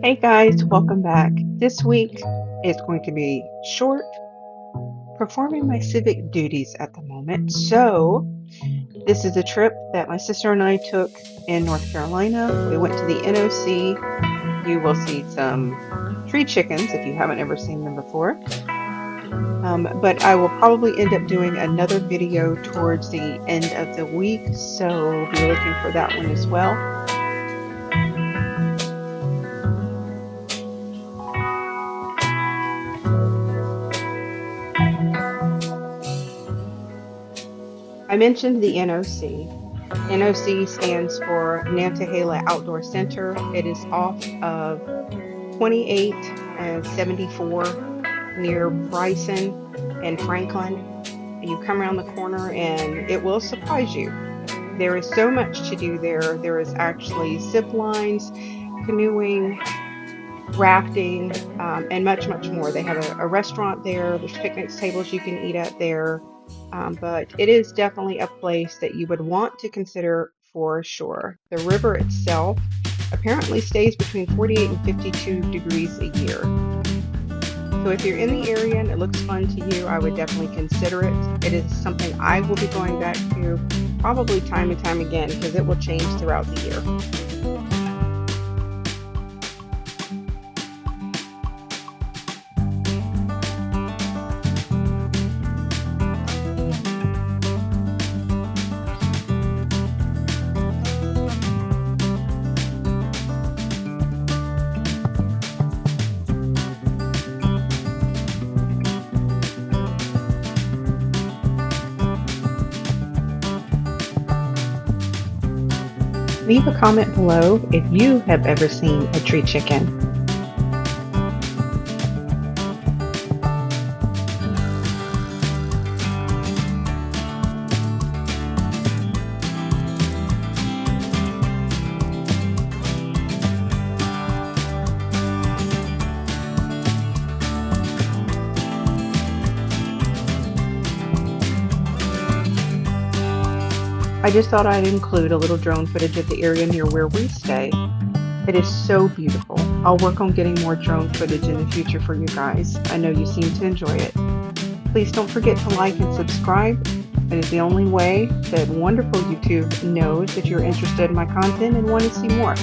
Hey guys, welcome back. This week is going to be short, performing my civic duties at the moment. So, this is a trip that my sister and I took in North Carolina. We went to the NOC. You will see some tree chickens if you haven't ever seen them before. But I will probably end up doing another video towards the end of the week, so be looking for that one as well. I mentioned the NOC. NOC stands for Nantahala Outdoor Center. It is off of 28 and 74 near Bryson and Franklin. You come around the corner and it will surprise you. There is so much to do there. There is actually zip lines, canoeing, rafting, and much, much more. They have a restaurant there. There's picnic tables you can eat at there. But it is definitely a place that you would want to consider for sure. The river itself apparently stays between 48 and 52 degrees a year. So if you're in the area and it looks fun to you, I would definitely consider it. It is something I will be going back to probably time and time again because it will change throughout the year. Leave a comment below if you have ever seen a tree chicken. I just thought I'd include a little drone footage of the area near where we stay. It is so beautiful. I'll work on getting more drone footage in the future for you guys. I know you seem to enjoy it. Please don't forget to like and subscribe. It is the only way that wonderful YouTube knows that you're interested in my content and want to see more.